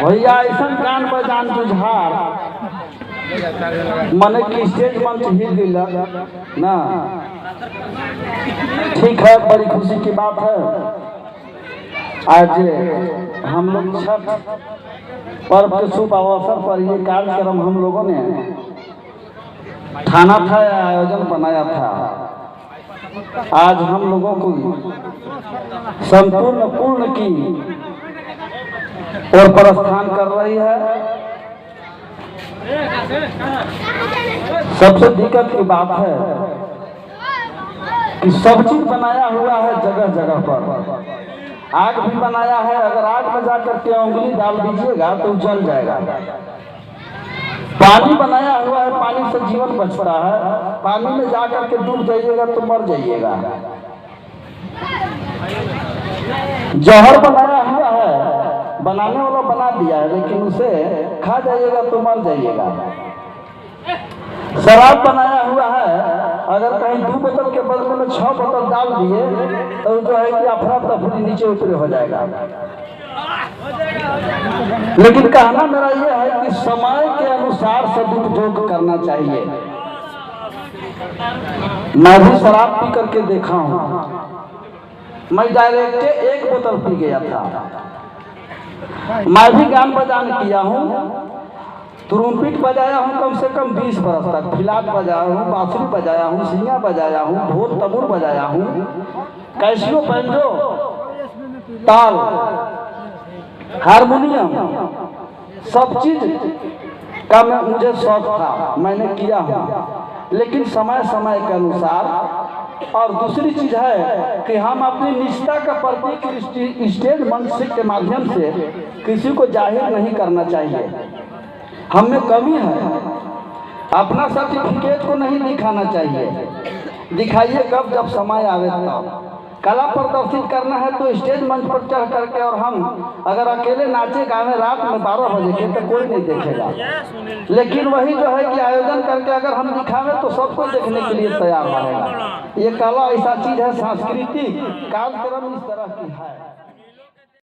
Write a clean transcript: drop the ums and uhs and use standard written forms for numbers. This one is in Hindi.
भैया ऐसा गान बजान जुझार मन की स्टेज मंच हिल गया ना। ठीक है, बड़ी खुशी की बात है। आज हम लोग छठ पर्व के शुभ अवसर पर ये कार्यक्रम हम लोगों ने ठाना था, आयोजन बनाया था। आज हम लोगों को संपूर्ण पूर्ण की और प्रस्थान कर रही है। सबसे दिक्कत की बात है कि सब चीज बनाया हुआ है जगह जगह पर। आग भी बनाया है, अगर आग में जाकर के उंगली डाल दीजिएगा तो जल जाएगा। पानी बनाया हुआ है, पानी से जीवन बचता है। पानी में जाकर के डूब जाइएगा तो मर जाइएगा। जहर बनाया हुआ है, बनाने वाला बना दिया है, लेकिन उसे खा जाइएगा तो मर जाइएगा। शराब बनाया हुआ है, अगर कहीं 2 बोतल के बदले में 6 बोतल डाल दिए तो जो है कि अफरा तफरी नीचे ऊपर हो जाएगा। लेकिन कहना मेरा यह है कि समय के अनुसार सदुपयोग करना चाहिए। मैं भी शराब पी करके देखा हूँ। मैं डायरेक्ट 1 बोतल पी गया था। मैं भी गान बजान किया हूँ, तुरुम्पिट बजाया हूँ कम से कम 20 बरस तक। फिलाट बजाया हूँ, बांसुरी बजाया हूँ, सिंगा बजाया हूँ, ढोल तबूर बजाया हूँ, कैसियो, बैंजो, ताल, हारमोनियम, सब चीज का मुझे शौक था, मैंने किया हूँ। लेकिन समय समय के अनुसार। और दूसरी चीज है कि हम अपनी निष्ठा का प्रतीक स्टेज मंच के माध्यम से किसी को जाहिर नहीं करना चाहिए। हम में कमी है, अपना सर्टिफिकेट को नहीं दिखाना चाहिए। दिखाइए कब, जब समय आवे तब। कला प्रदर्शित करना है तो स्टेज मंच पर चढ़ करके, और हम अगर अकेले नाचे गावे रात में 12 बजे के तो कोई नहीं देखेगा। लेकिन वही जो है कि आयोजन करके अगर हम दिखावे तो सबको देखने के लिए तैयार रहेगा। ये कला ऐसा चीज है, सांस्कृतिक कार्यक्रम इस तरह की है।